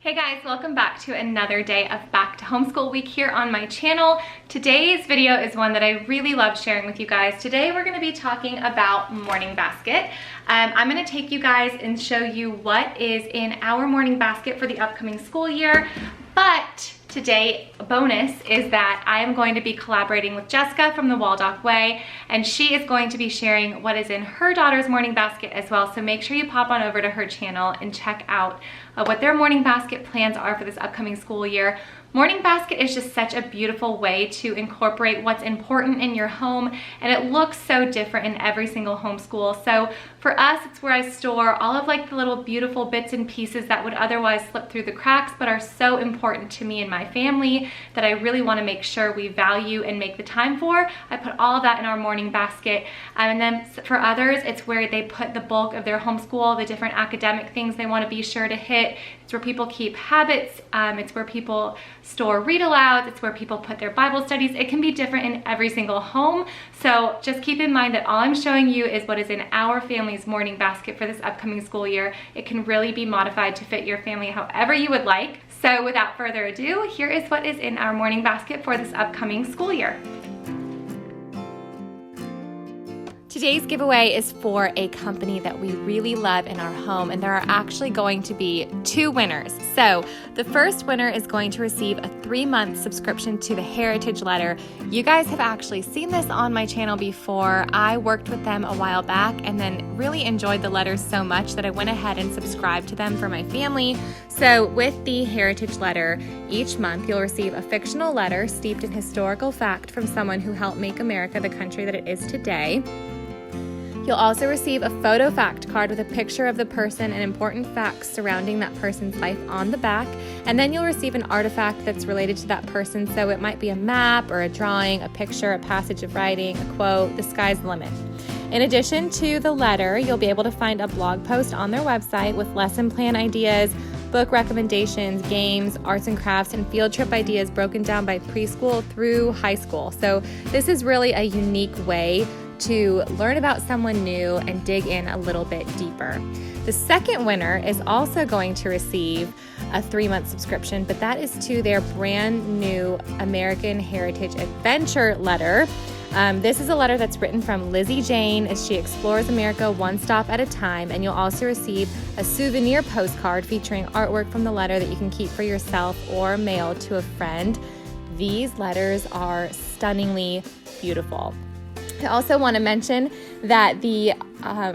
Hey guys, welcome back to another day of Back to Homeschool Week here on my channel. Today's video is one that I really love sharing with you guys. Today we're going to be talking about morning basket. I'm going to take you guys and show you what is in our morning basket for the upcoming school year. But today, a bonus is that I am going to be collaborating with Jessica from the Waldock Way, and she is going to be sharing what is in her daughter's morning basket as well. So make sure you pop on over to her channel and check out what their morning basket plans are for this upcoming school year. Morning basket is just such a beautiful way to incorporate what's important in your home, and it looks so different in every single homeschool. So for us, it's where I store all of like the little beautiful bits and pieces that would otherwise slip through the cracks but are so important to me and my family that I really want to make sure we value and make the time for. I put all of that in our morning basket. And then for others, it's where they put the bulk of their homeschool, the different academic things they want to be sure to hit. It's where people keep habits. It's where people store read alouds. It's where people put their Bible studies. It can be different in every single home. So just keep in mind that all I'm showing you is what is in our family's morning basket for this upcoming school year. It can really be modified to fit your family however you would like. So without further ado, here is what is in our morning basket for this upcoming school year. Today's giveaway is for a company that we really love in our home, and there are actually going to be 2 winners. So the first winner is going to receive a 3-month subscription to the Heritage Letter. You guys have actually seen this on my channel before. I worked with them a while back and then really enjoyed the letters so much that I went ahead and subscribed to them for my family. So with the Heritage Letter, each month you'll receive a fictional letter steeped in historical fact from someone who helped make America the country that it is today. You'll also receive a photo fact card with a picture of the person and important facts surrounding that person's life on the back. And then you'll receive an artifact that's related to that person. So it might be a map or a drawing, a picture, a passage of writing, a quote. The sky's the limit. In addition to the letter, you'll be able to find a blog post on their website with lesson plan ideas, book recommendations, games, arts and crafts, and field trip ideas broken down by preschool through high school. So this is really a unique way to learn about someone new and dig in a little bit deeper. The second winner is also going to receive a 3-month subscription, but that is to their brand new American Heritage Adventure Letter. This is a letter that's written from Lizzie Jane as she explores America one stop at a time, and you'll also receive a souvenir postcard featuring artwork from the letter that you can keep for yourself or mail to a friend. These letters are stunningly beautiful. I also want to mention that the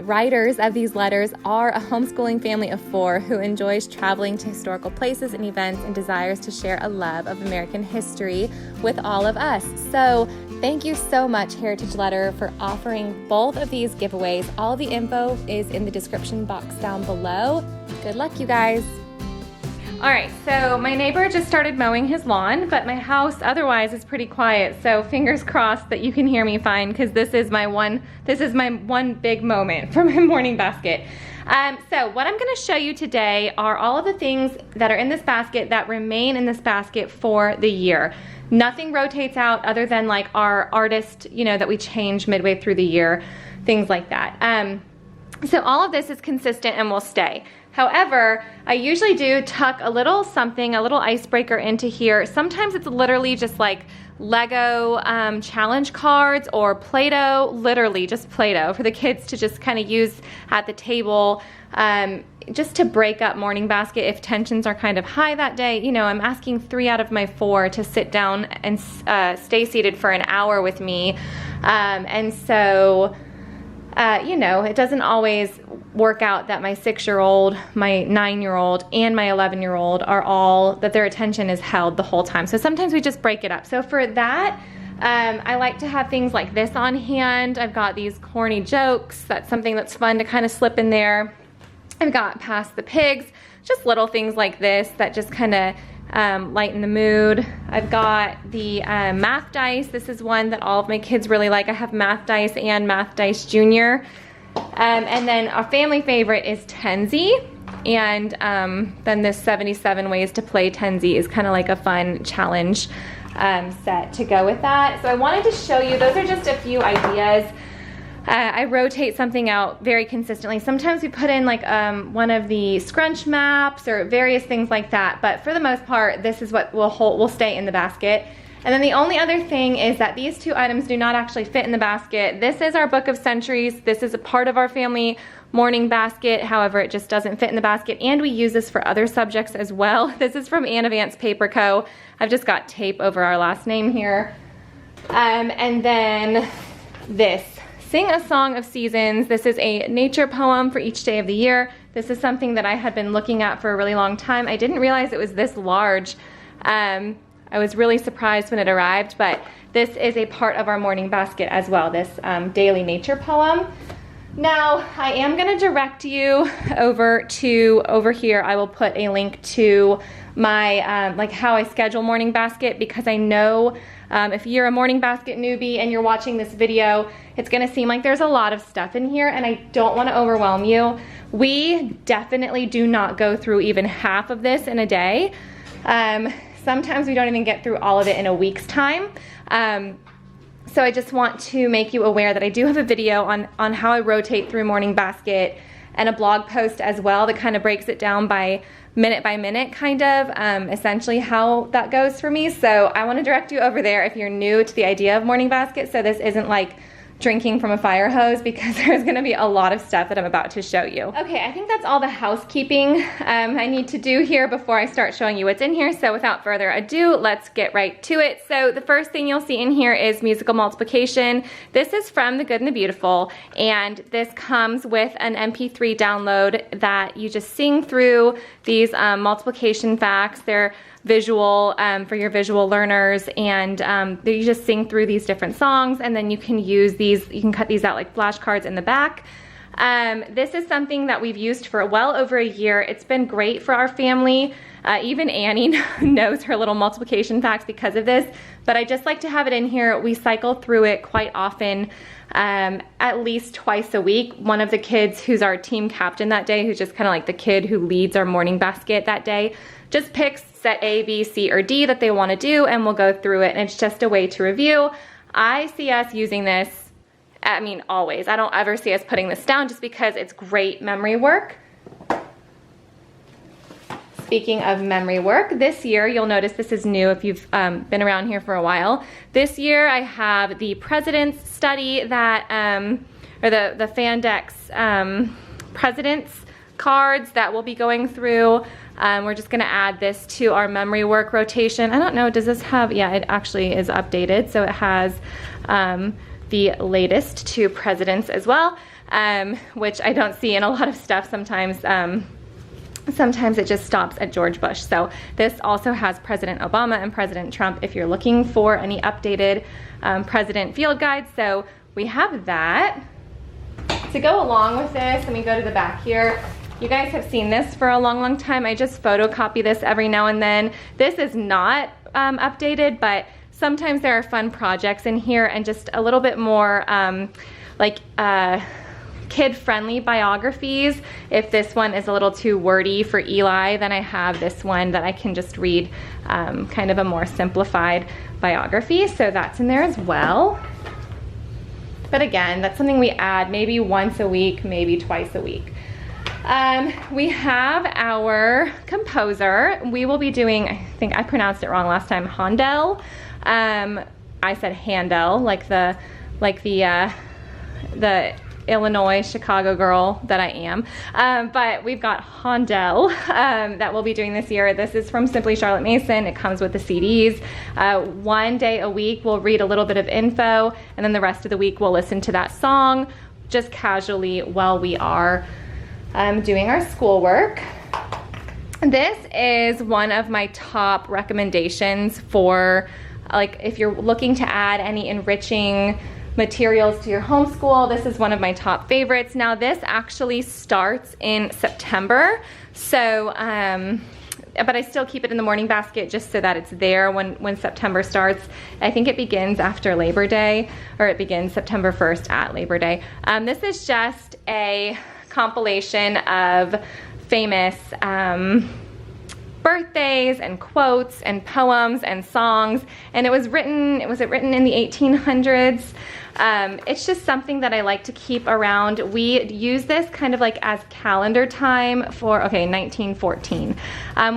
writers of these letters are a homeschooling family of 4 who enjoys traveling to historical places and events and desires to share a love of American history with all of us. So thank you so much, Heritage Letter, for offering both of these giveaways. All the info is in the description box down below. Good luck, you guys. All right, so my neighbor just started mowing his lawn, but my house otherwise is pretty quiet. So fingers crossed that you can hear me fine, because this is my one big moment for my morning basket. So what I'm gonna show you today are all of the things that are in this basket that remain in this basket for the year. Nothing rotates out other than like our artist, that we change midway through the year, things like that. So all of this is consistent and will stay. However, I usually do tuck a little something, a little icebreaker into here. Sometimes it's literally just like Lego challenge cards or Play-Doh, literally just Play-Doh for the kids to just kind of use at the table, just to break up morning basket if tensions are kind of high that day. I'm asking 3 out of my 4 to sit down and stay seated for an hour with me. And so, it doesn't always work out that my 6-year-old, my 9-year-old, and my 11-year-old are all, that their attention is held the whole time. So sometimes we just break it up. So for that, I like to have things like this on hand. I've got these corny jokes. That's something that's fun to kind of slip in there. I've got Pass the Pigs, just little things like this that just kind of lighten the mood. I've got the math dice. This is one that all of my kids really like. I have Math Dice and Math Dice Junior. And then our family favorite is Tenzi. And then this 77 Ways to Play Tenzi is kind of like a fun challenge set to go with that. So I wanted to show you, those are just a few ideas. I rotate something out very consistently. Sometimes we put in like one of the scrunch maps or various things like that, but for the most part, this is what will stay in the basket. And then the only other thing is that these two items do not actually fit in the basket. This is our Book of Centuries. This is a part of our family morning basket. However, it just doesn't fit in the basket, and we use this for other subjects as well. This is from Anna Vance Paper Co. I've just got tape over our last name here. And then this, Sing a Song of Seasons. This is a nature poem for each day of the year. This is something that I had been looking at for a really long time. I didn't realize it was this large. I was really surprised when it arrived, but this is a part of our morning basket as well, this daily nature poem. Now, I am gonna direct you over here. I will put a link to my, like how I schedule morning basket, because I know if you're a morning basket newbie and you're watching this video, it's gonna seem like there's a lot of stuff in here, and I don't wanna overwhelm you. We definitely do not go through even half of this in a day. Sometimes we don't even get through all of it in a week's time. So I just want to make you aware that I do have a video on how I rotate through morning basket, and a blog post as well that kind of breaks it down by minute kind of, essentially how that goes for me. So I want to direct you over there if you're new to the idea of morning basket, so this isn't like drinking from a fire hose, because there's gonna be a lot of stuff that I'm about to show you. Okay, I think that's all the housekeeping I need to do here before I start showing you what's in here. So without further ado, let's get right to it. So the first thing you'll see in here is musical multiplication. This is from The Good and the Beautiful, and this comes with an MP3 download that you just sing through these multiplication facts. They're visual for your visual learners, and you just sing through these different songs, and then you can use these, you can cut these out like flashcards in the back. This is something that we've used for well over a year. It's been great for our family. Even Annie knows her little multiplication facts because of this, but I just like to have it in here. We cycle through it quite often, at least twice a week. One of the kids who's our team captain that day, who's just kind of like the kid who leads our morning basket that day, just picks set A, B, C, or D that they want to do, and we'll go through it, and it's just a way to review. I see us using this, I mean, always. I don't ever see us putting this down, just because it's great memory work. Speaking of memory work, this year, you'll notice this is new if you've been around here for a while. This year I have the President's Study that, or the Fandex President's cards that we'll be going through. We're just gonna add this to our memory work rotation. I don't know, does this have, yeah, it actually is updated. So it has the latest 2 presidents as well, which I don't see in a lot of stuff sometimes. Sometimes it just stops at George Bush. So this also has President Obama and President Trump if you're looking for any updated president field guides. So we have that. To go along with this, let me go to the back here. You guys have seen this for a long time. I just photocopy this every now and then. This is not updated, but sometimes there are fun projects in here, and just a little bit more kid-friendly biographies. If this one is a little too wordy for Eli, then I have this one that I can just read kind of a more simplified biography. So that's in there as well. But again, that's something we add maybe once a week, maybe twice a week. We have our composer. We will be doing, I think I pronounced it wrong last time, Handel. I said Handel, like the Illinois Chicago girl that I am. But we've got Handel that we'll be doing this year. This is from Simply Charlotte Mason. It comes with the CDs. One day a week we'll read a little bit of info, and then the rest of the week we'll listen to that song just casually while we are doing our schoolwork. This is one of my top recommendations for, like, if you're looking to add any enriching materials to your homeschool. This is one of my top favorites. Now this actually starts in September, so but I still keep it in the morning basket just so that it's there when September starts. I think it begins after Labor Day, or it begins September 1st at Labor Day. This is just a compilation of famous birthdays and quotes and poems and songs, and was it written in the 1800s? It's just something that I like to keep around. We use this kind of like as calendar time for, 1914.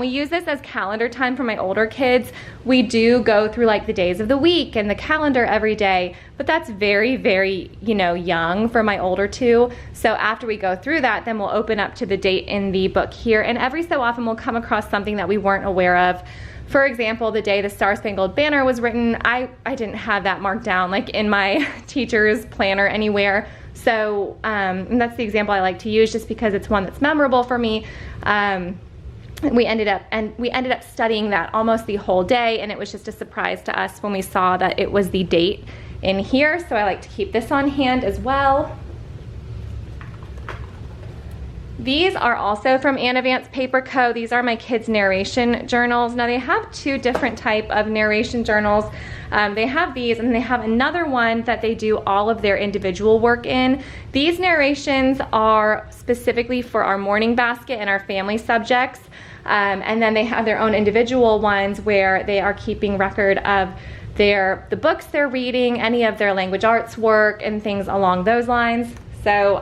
We use this as calendar time for my older kids. We do go through like the days of the week and the calendar every day, but that's very, very, young for my older two. So after we go through that, then we'll open up to the date in the book here. And every so often we'll come across something that we weren't aware of. For example, the day the Star-Spangled Banner was written, I didn't have that marked down like in my teacher's planner anywhere. So and that's the example I like to use just because it's one that's memorable for me. We ended up studying that almost the whole day, and it was just a surprise to us when we saw that it was the date in here. So I like to keep this on hand as well. These are also from Anna Vance Paper Co. These are my kids' narration journals. Now they have two different type of narration journals. They have these, and they have another one that they do all of their individual work in. These narrations are specifically for our morning basket and our family subjects. And then they have their own individual ones where they are keeping record of the books they're reading, any of their language arts work, and things along those lines. So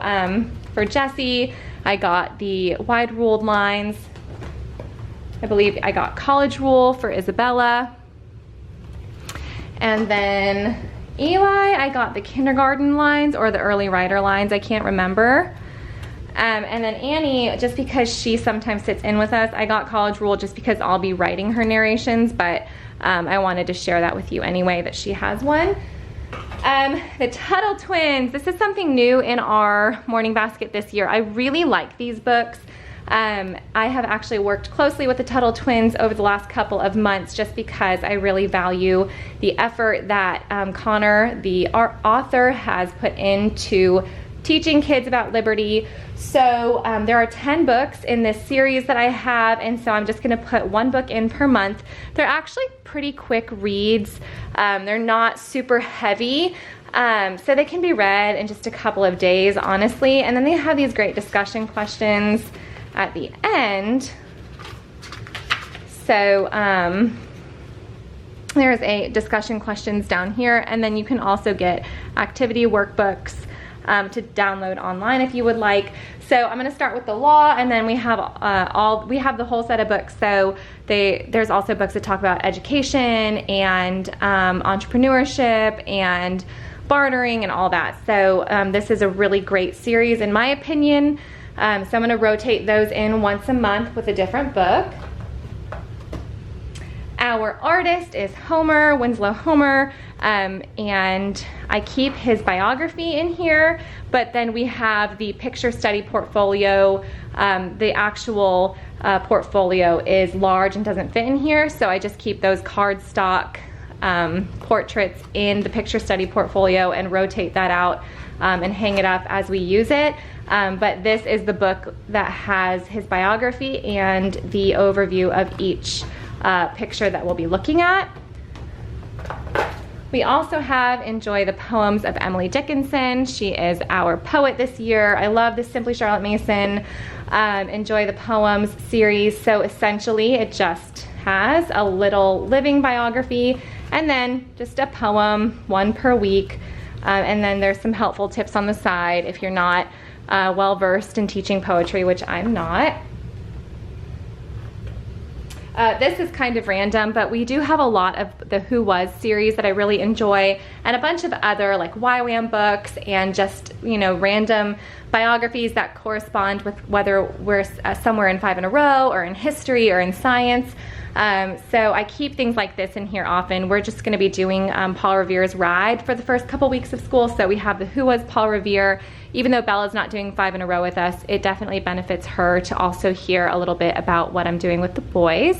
for Jessie, I got the wide ruled lines. I believe I got college rule for Isabella. And then Eli, I got the kindergarten lines or the early writer lines, I can't remember. And then Annie, just because she sometimes sits in with us, I got college rule just because I'll be writing her narrations, but I wanted to share that with you anyway, that she has one. The Tuttle Twins, this is something new in our morning basket this year. I really like these books. I have actually worked closely with the Tuttle Twins over the last couple of months just because I really value the effort that Connor, the author, has put into teaching kids about liberty. So there are 10 books in this series that I have, and so I'm just going to put one book in per month. They're actually pretty quick reads. They're not super heavy, so they can be read in just a couple of days, honestly. And then they have these great discussion questions at the end. So there's a discussion questions down here, and then you can also get activity workbooks to download online if you would like. So I'm going to start with the law, and then we have the whole set of books. So there's also books that talk about education and entrepreneurship and bartering and all that. So this is a really great series in my opinion. So I'm going to rotate those in once a month with a different book. Our artist is Homer, Winslow Homer, and I keep his biography in here, but then we have the picture study portfolio. The actual portfolio is large and doesn't fit in here, so I just keep those cardstock portraits in the picture study portfolio and rotate that out and hang it up as we use it. But this is the book that has his biography and the overview of each picture that we'll be looking at. We also have Enjoy the Poems of Emily Dickinson. She is our poet this year. I love the Simply Charlotte Mason Enjoy the Poems series. So essentially it just has a little living biography and then just a poem, one per week. And then there's some helpful tips on the side if you're not well versed in teaching poetry, which I'm not. This is kind of random, but we do have a lot of the Who Was series that I really enjoy, and a bunch of other like YWAM books and just, random biographies that correspond with whether we're somewhere in 5 in a row or in history or in science. So I keep things like this in here often. We're just going to be doing Paul Revere's Ride for the first couple weeks of school. So we have the Who Was Paul Revere. Even though Bella's not doing 5 in a row with us, it definitely benefits her to also hear a little bit about what I'm doing with the boys.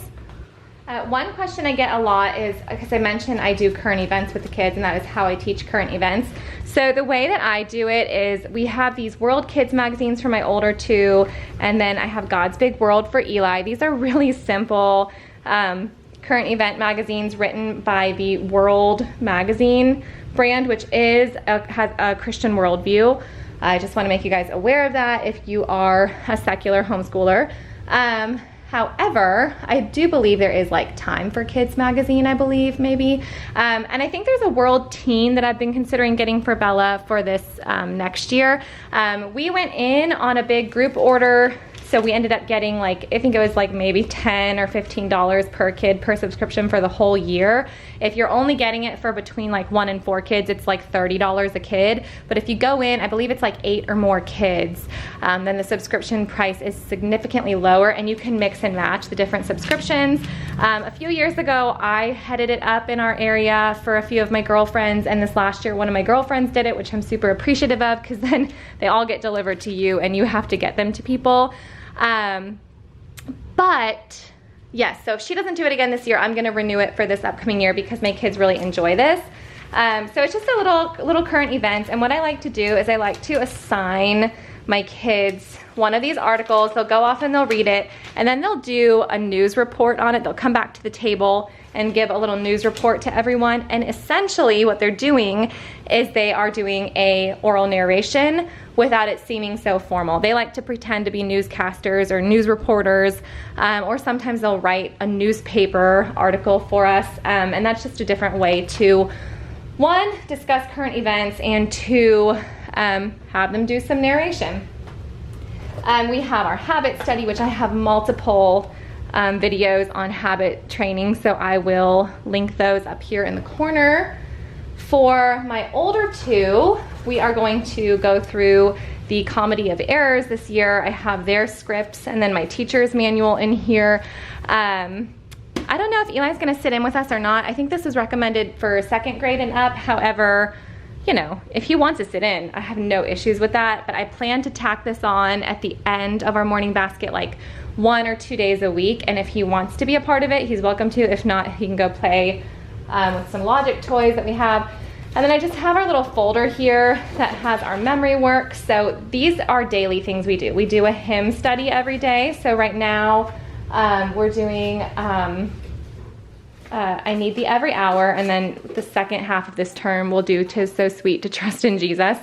One question I get a lot is, because I mentioned I do current events with the kids, and that is how I teach current events. So the way that I do it is we have these World Kids magazines for my older two, and then I have God's Big World for Eli. These are really simple current event magazines written by the World Magazine brand, which has a Christian worldview. I just want to make you guys aware of that if you are a secular homeschooler. However, I do believe there is like Time for Kids magazine, I believe, maybe. And I think there's a World Teen that I've been considering getting for Bella for this next year. We went in on a big group order. So we ended up getting like, I think it was like maybe $10 or $15 per kid per subscription for the whole year. If you're only getting it for between like 1 and 4 kids, it's like $30 a kid. But if you go in, I believe it's like 8 or more kids, then the subscription price is significantly lower, and you can mix and match the different subscriptions. A few years ago, I headed it up in our area for a few of my girlfriends, and this last year, one of my girlfriends did it, which I'm super appreciative of, because then they all get delivered to you and you have to get them to people. But yes, so if she doesn't do it again this year, I'm gonna renew it for this upcoming year because my kids really enjoy this. So it's just a little current events, and what I like to do is I like to assign my kids one of these articles. They'll go off and they'll read it, and then they'll do a news report on it. They'll come back to the table and give a little news report to everyone, and essentially what they're doing is they are doing a oral narration without it seeming so formal. They like to pretend to be newscasters or news reporters, or sometimes they'll write a newspaper article for us, and that's just a different way to, 1, discuss current events, and 2, have them do some narration. We have our habit study, which I have multiple videos on habit training, so I will link those up here in the corner. For my older 2, we are going to go through the Comedy of Errors this year. I have their scripts and then my teacher's manual in here. I don't know if Eli's gonna sit in with us or not. I think this is recommended for 2nd grade and up. However, you know, if he wants to sit in, I have no issues with that, but I plan to tack this on at the end of our morning basket, like 1 or 2 days a week, and if he wants to be a part of it, he's welcome to. If not, he can go play with some logic toys that we have. And then I just have our little folder here that has our memory work. So these are daily things we do. We do a hymn study every day. So right now we're doing I Need Thee Every Hour, and then the second half of this term we'll do 'Tis So Sweet to Trust in Jesus.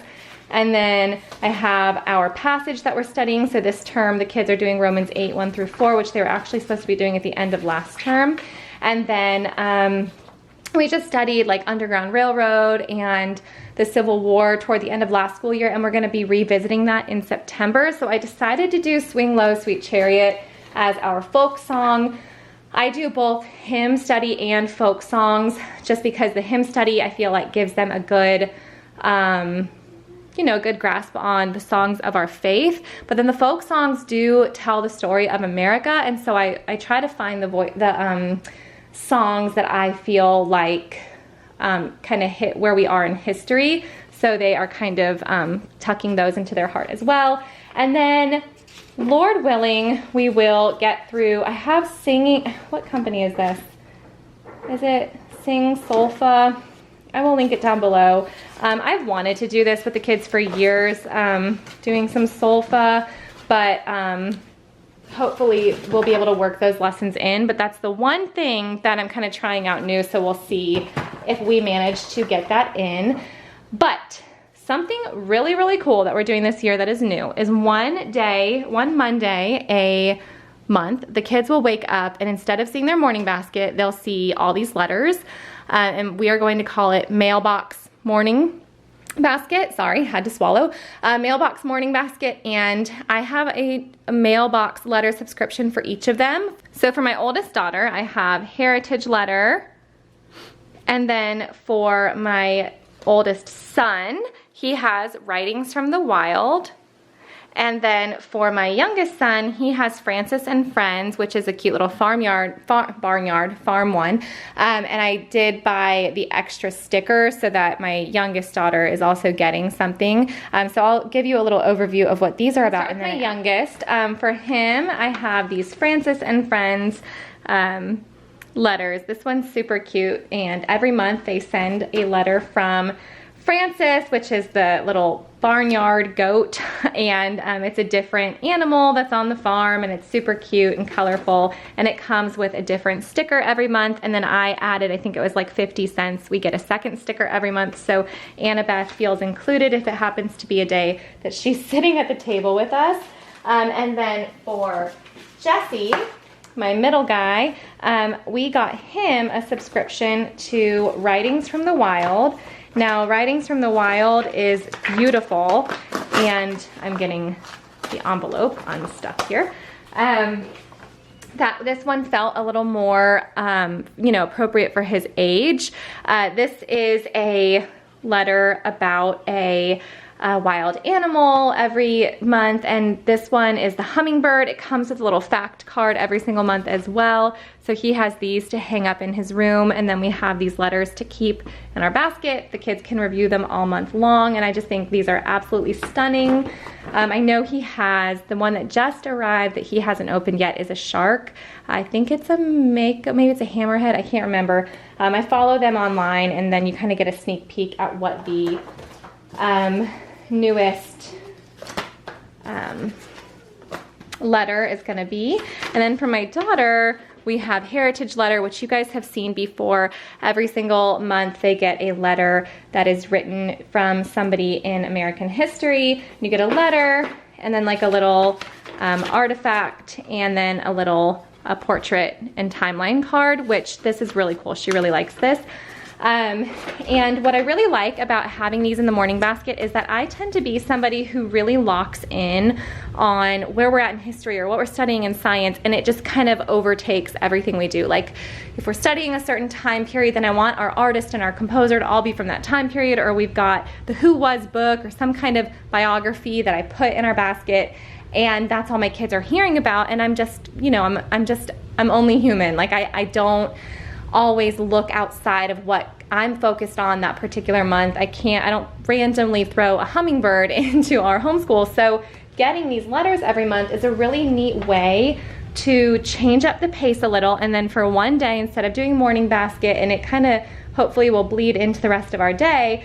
And then I have our passage that we're studying. So this term the kids are doing Romans 8, 1 through 4, which they were actually supposed to be doing at the end of last term. And then we just studied like Underground Railroad and the Civil War toward the end of last school year, and we're going to be revisiting that in September. So I decided to do Swing Low, Sweet Chariot as our folk song. I do both hymn study and folk songs just because the hymn study I feel like gives them a good, good grasp on the songs of our faith. But then the folk songs do tell the story of America, and so I try to find the songs that I feel like kind of hit where we are in history. So they are kind of tucking those into their heart as well. And then, Lord willing, we will get through, I have singing, what company is this? Is it Sing Solfa? I will link it down below. I've wanted to do this with the kids for years, doing some solfa, but hopefully we'll be able to work those lessons in. But that's the one thing that I'm kind of trying out new, so we'll see if we manage to get that in. But something really, really cool that we're doing this year that is new is one Monday a month, the kids will wake up and instead of seeing their morning basket, they'll see all these letters. And we are going to call it Mailbox Morning Basket. Sorry, had to swallow. Mailbox Morning Basket, and I have a mailbox letter subscription for each of them. So for my oldest daughter, I have Heritage Letter, and then for my oldest son, he has Writings from the Wild. And then for my youngest son, he has Francis and Friends, which is a cute little farm one. And I did buy the extra sticker so that my youngest daughter is also getting something. So I'll give you a little overview of what these are about. And then my youngest, for him, I have these Francis and Friends letters. This one's super cute, and every month they send a letter from Francis, which is the little barnyard goat, and it's a different animal that's on the farm, and it's super cute and colorful, and it comes with a different sticker every month. And then I added, I think it was like 50 cents. We get a second sticker every month, so Annabeth feels included if it happens to be a day that she's sitting at the table with us. And then for Jessie, my middle guy, we got him a subscription to Writings from the Wild. Now, Writings from the Wild is beautiful, and I'm getting the envelope unstuck here. This one felt a little more, appropriate for his age. This is a letter about a wild animal every month, and this one is the hummingbird. It comes with a little fact card every single month as well. So he has these to hang up in his room, and then we have these letters to keep in our basket. The kids can review them all month long, and I just think these are absolutely stunning. I know he has the one that just arrived that he hasn't opened yet is a shark. I think it's maybe it's a hammerhead, I can't remember. I follow them online, and then you kind of get a sneak peek at what the newest letter is going to be. And then for my daughter, we have Heritage Letter, which you guys have seen before. Every single month they get a letter that is written from somebody in American history. You get a letter and then like a little artifact, and then a portrait and timeline card, which this is really cool. She really likes this. And what I really like about having these in the morning basket is that I tend to be somebody who really locks in on where we're at in history or what we're studying in science, and it just kind of overtakes everything we do. Like if we're studying a certain time period, then I want our artist and our composer to all be from that time period, or we've got the Who Was book or some kind of biography that I put in our basket, and that's all my kids are hearing about. And I'm just, I'm only human. Like I don't always look outside of what I'm focused on that particular month. I don't randomly throw a hummingbird into our homeschool. So getting these letters every month is a really neat way to change up the pace a little, and then for one day, instead of doing morning basket, and it kind of hopefully will bleed into the rest of our day,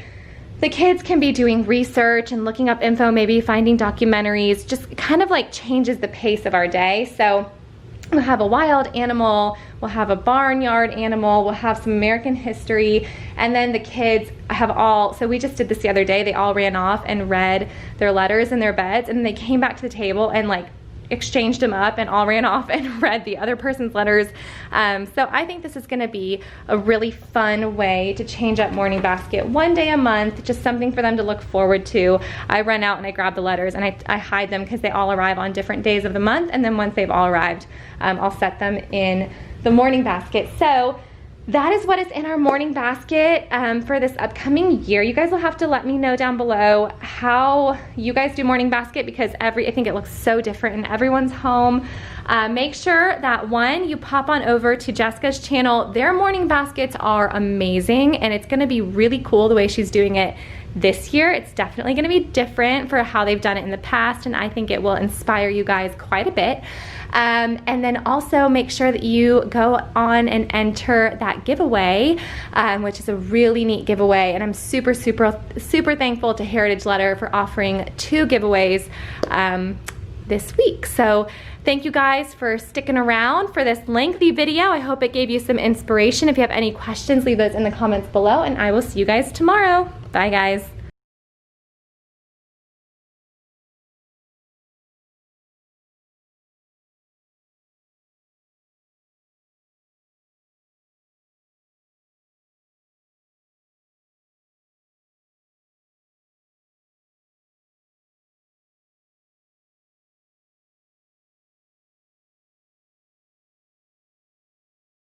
the kids can be doing research and looking up info, maybe finding documentaries, just kind of like changes the pace of our day. So we'll have a wild animal, we'll have a barnyard animal, we'll have some American history, and then the kids so we just did this the other day, they all ran off and read their letters in their beds, and then they came back to the table and like exchanged them up and all ran off and read the other person's letters. So I think this is gonna be a really fun way to change up morning basket one day a month, just something for them to look forward to. I run out and I grab the letters, and I hide them because they all arrive on different days of the month, and then once they've all arrived, I'll set them in the morning basket. So that is what is in our morning basket for this upcoming year. You guys will have to let me know down below how you guys do morning basket, because I think it looks so different in everyone's home. Make sure that you pop on over to Jessica's channel. Their morning baskets are amazing, and it's gonna be really cool the way she's doing it this year. It's definitely gonna be different for how they've done it in the past, and I think it will inspire you guys quite a bit. And then also make sure that you go on and enter that giveaway, which is a really neat giveaway. And I'm super, super, super thankful to Heritage Letter for offering 2 giveaways this week. So thank you guys for sticking around for this lengthy video. I hope it gave you some inspiration. If you have any questions, leave those in the comments below, and I will see you guys tomorrow. Bye, guys.